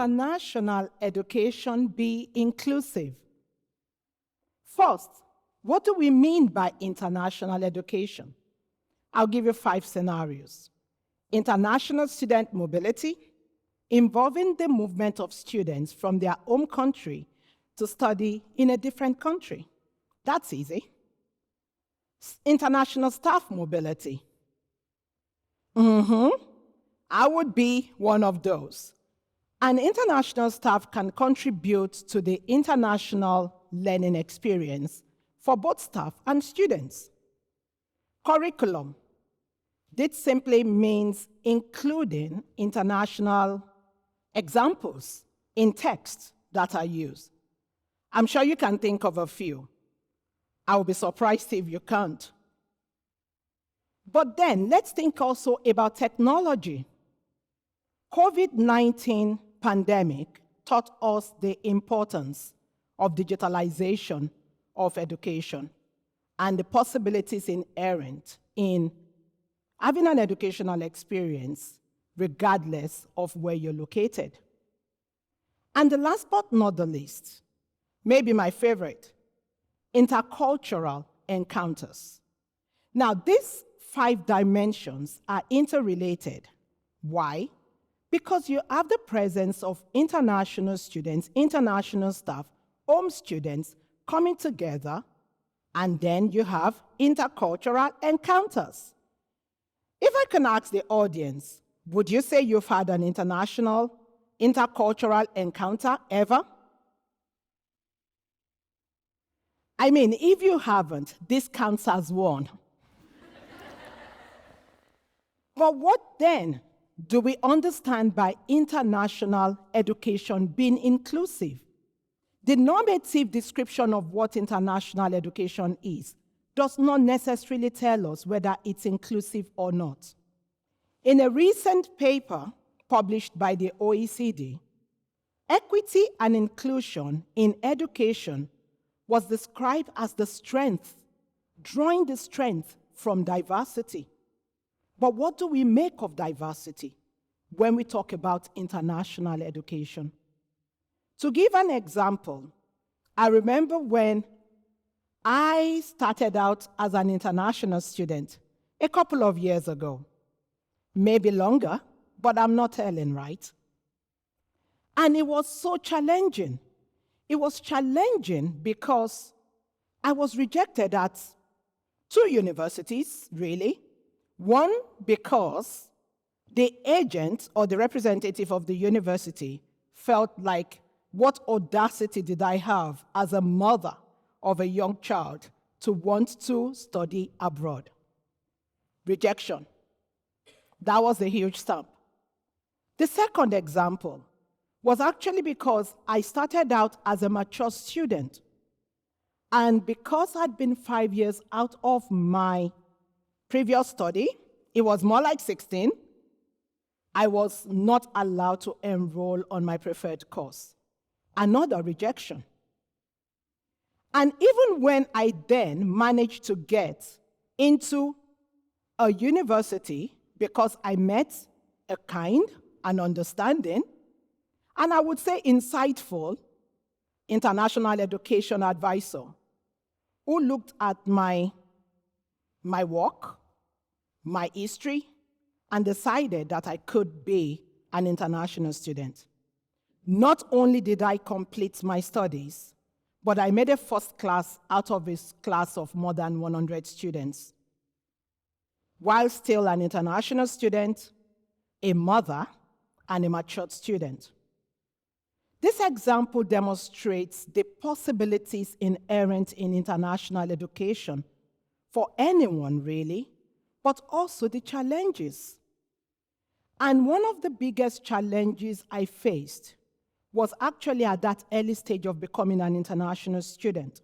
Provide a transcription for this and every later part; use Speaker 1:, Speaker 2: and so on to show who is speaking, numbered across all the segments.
Speaker 1: international education be inclusive? First, what do we mean by international education? I'll give you 5 scenarios. International student mobility, involving the movement of students from their home country to study in a different country. That's easy. International staff mobility. I would be one of those. An international staff can contribute to the international learning experience for both staff and students. Curriculum. This simply means including international examples in texts that are used. I'm sure you can think of a few. I will be surprised if you can't. But then, let's think also about technology. COVID-19 pandemic taught us the importance of digitalization of education and the possibilities inherent in having an educational experience regardless of where you're located. And the last but not the least, maybe my favorite, intercultural encounters. Now, these 5 dimensions are interrelated. Why? Because you have the presence of international students, international staff, home students coming together, and then you have intercultural encounters. If I can ask the audience, would you say you've had an international, intercultural encounter ever? I mean, if you haven't, this counts as one. But what then do we understand by international education being inclusive? The normative description of what international education is does not necessarily tell us whether it's inclusive or not. In a recent paper published by the OECD, equity and inclusion in education was described as the strength, drawing the strength from diversity. But what do we make of diversity when we talk about international education? To give an example, I remember when I started out as an international student a couple of years ago, maybe longer, but I'm not telling, right? And it was so challenging. It was challenging because I was rejected at 2 universities, really. One, because the agent or the representative of the university felt like, what audacity did I have as a mother of a young child to want to study abroad? Rejection. That was a huge stamp. The second example was actually because I started out as a mature student. And because I'd been 5 years out of my previous study, it was more like 16, I was not allowed to enroll on my preferred course. Another rejection. And even when I then managed to get into a university because I met a kind and understanding, and I would say insightful, international education advisor who looked at my work, my history, and decided that I could be an international student. Not only did I complete my studies, but I made a first class out of a class of more than 100 students. While still an international student, a mother, and a matured student. This example demonstrates the possibilities inherent in international education for anyone, really, but also the challenges. And one of the biggest challenges I faced was actually at that early stage of becoming an international student.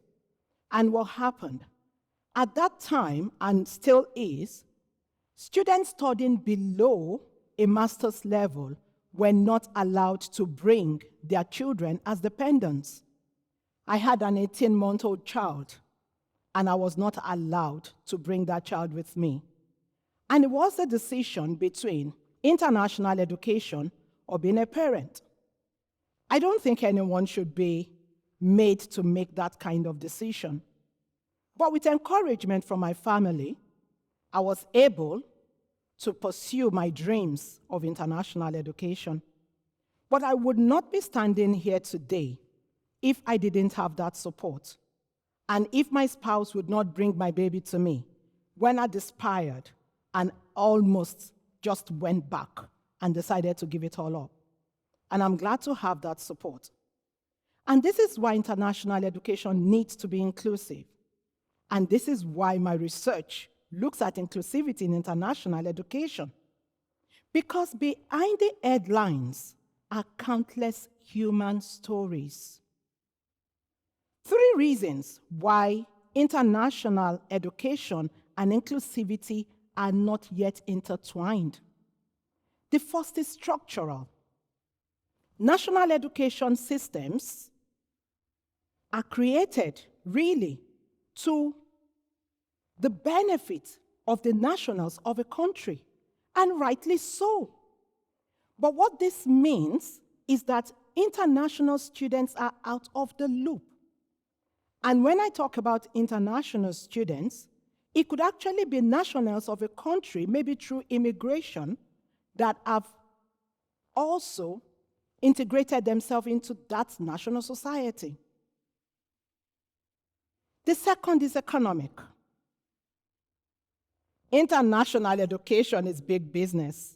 Speaker 1: And what happened? At that time, and still is, students studying below a master's level were not allowed to bring their children as dependents. I had an 18-month-old child, and I was not allowed to bring that child with me. And it was a decision between international education or being a parent. I don't think anyone should be made to make that kind of decision. But with encouragement from my family, I was able to pursue my dreams of international education. But I would not be standing here today if I didn't have that support, and if my spouse would not bring my baby to me when I despaired and almost just went back and decided to give it all up. And I'm glad to have that support. And this is why international education needs to be inclusive. And this is why my research looks at inclusivity in international education. Because behind the headlines are countless human stories. 3 reasons why international education and inclusivity are not yet intertwined. The first is structural. National education systems are created really to the benefit of the nationals of a country, and rightly so. But what this means is that international students are out of the loop. And when I talk about international students, it could actually be nationals of a country, maybe through immigration, that have also integrated themselves into that national society. The second is economic. International education is big business.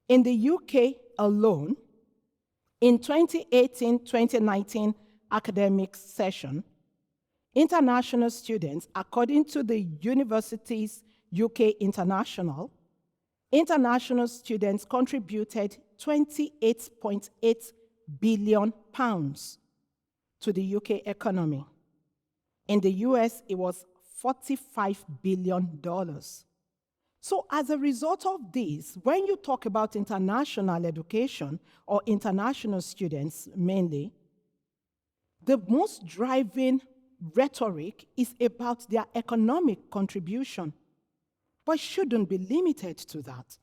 Speaker 1: In the UK alone, in 2018-2019 academic session, international students, according to the Universities UK International students contributed £28.8 billion to the UK economy. In the US, it was $45 billion. So as a result of this, when you talk about international education or international students mainly, the most driving rhetoric is about their economic contribution, but shouldn't be limited to that.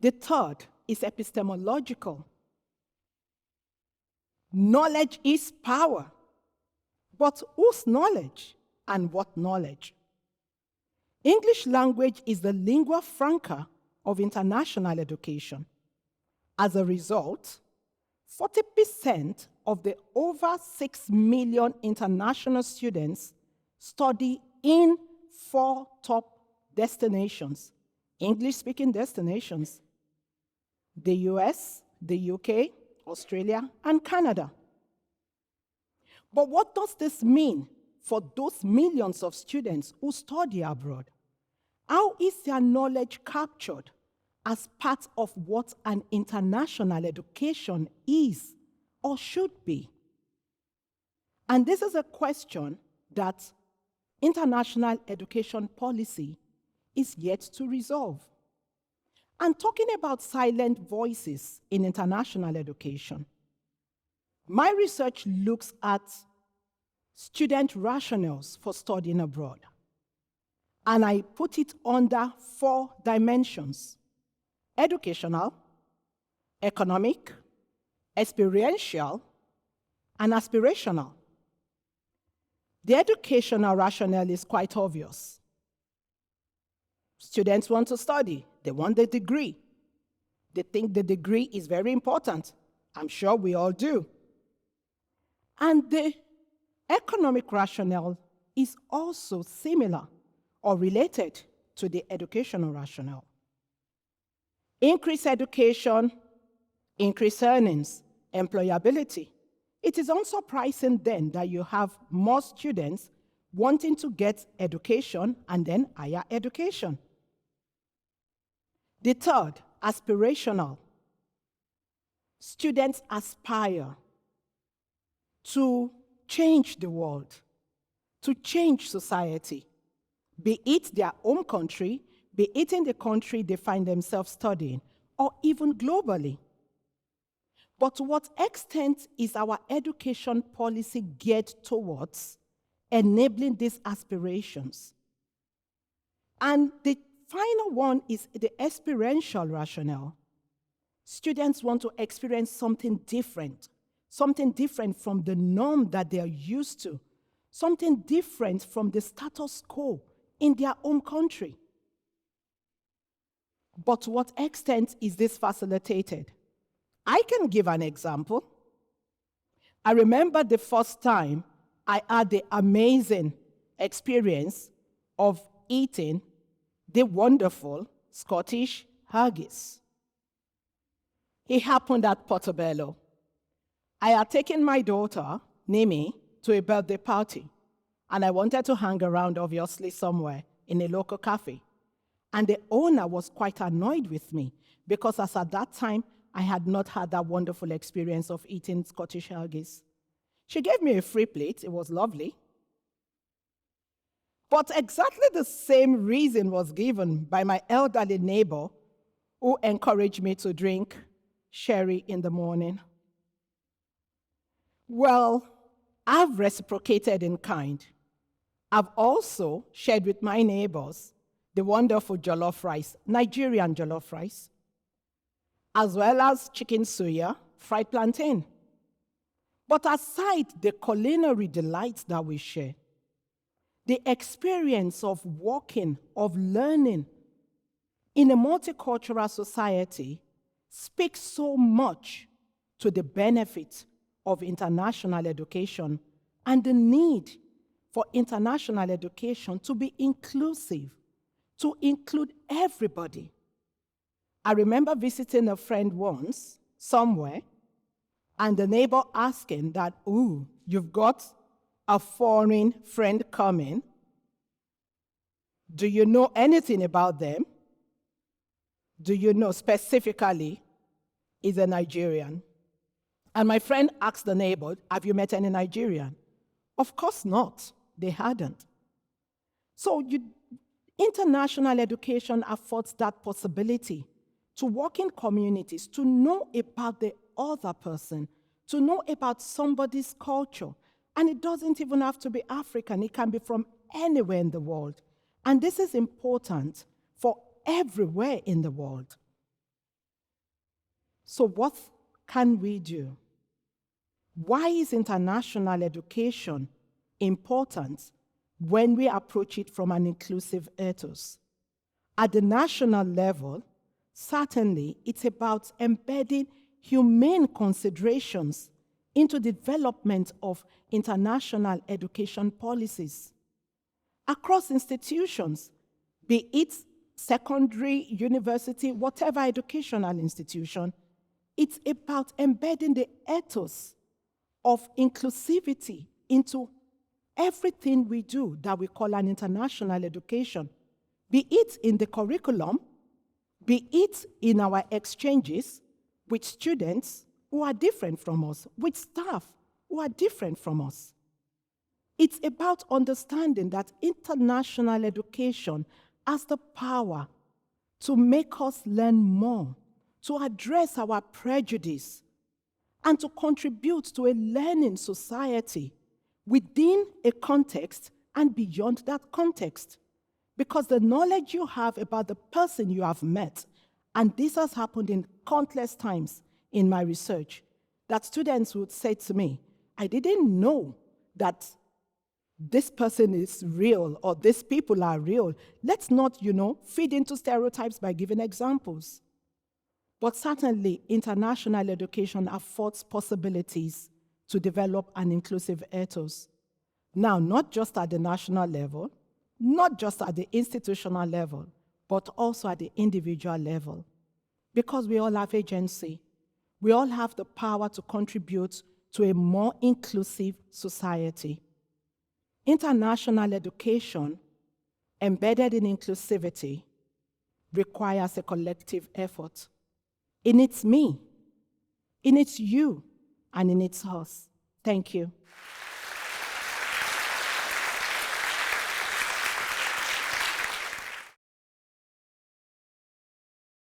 Speaker 1: The third is epistemological. Knowledge is power, but whose knowledge and what knowledge? English language is the lingua franca of international education. As a result, 40% of the over 6 million international students study in 4 top destinations, English-speaking destinations: the US, the UK, Australia, and Canada. But what does this mean for those millions of students who study abroad? How is their knowledge captured as part of what an international education is or should be? And this is a question that international education policy is yet to resolve. And talking about silent voices in international education, my research looks at student rationales for studying abroad. And I put it under 4 dimensions: educational, economic, experiential, and aspirational. The educational rationale is quite obvious. Students want to study. They want the degree. They think the degree is very important. I'm sure we all do. And the economic rationale is also similar or related to the educational rationale. Increased education, increased earnings, employability. It is unsurprising then that you have more students wanting to get education and then higher education. The third, aspirational. Students aspire to change the world, to change society, be it their home country, be it in the country they find themselves studying, or even globally. But to what extent is our education policy geared towards enabling these aspirations? And the final one is the experiential rationale. Students want to experience something different from the norm that they are used to, something different from the status quo in their home country. But to what extent is this facilitated? I can give an example. I remember the first time I had the amazing experience of eating the wonderful Scottish haggis. It happened at Portobello. I had taken my daughter, Nimi, to a birthday party, and I wanted to hang around, obviously, somewhere in a local cafe. And the owner was quite annoyed with me because as at that time, I had not had that wonderful experience of eating Scottish haggis. She gave me a free plate. It was lovely. But exactly the same reason was given by my elderly neighbor who encouraged me to drink sherry in the morning. Well, I've reciprocated in kind. I've also shared with my neighbors the wonderful jollof rice, Nigerian jollof rice, as well as chicken suya, fried plantain. But aside the culinary delights that we share, the experience of walking, of learning in a multicultural society speaks so much to the benefit of international education and the need for international education to be inclusive, to include everybody. I remember visiting a friend once, somewhere, and the neighbor asking that, ooh, you've got a foreign friend coming. Do you know anything about them? Do you know specifically is a Nigerian? And my friend asked the neighbor, have you met any Nigerian? Of course not. They hadn't. So international education affords that possibility to work in communities, to know about the other person, to know about somebody's culture. And it doesn't even have to be African. It can be from anywhere in the world. And this is important for everywhere in the world. So what can we do? Why is international education important when we approach it from an inclusive ethos? At the national level, certainly it's about embedding humane considerations into the development of international education policies. Across institutions, be it secondary, university, whatever educational institution, it's about embedding the ethos of inclusivity into everything we do that we call an international education, be it in the curriculum, be it in our exchanges with students who are different from us, with staff who are different from us. It's about understanding that international education has the power to make us learn more, to address our prejudice, and to contribute to a learning society within a context and beyond that context. Because the knowledge you have about the person you have met, and this has happened in countless times in my research, that students would say to me, I didn't know that this person is real or these people are real. Let's not, feed into stereotypes by giving examples. But certainly, international education affords possibilities to develop an inclusive ethos. Now, not just at the national level, not just at the institutional level, but also at the individual level. Because we all have agency. We all have the power to contribute to a more inclusive society. International education, embedded in inclusivity, requires a collective effort. In its me, in its you, and in its us. Thank you.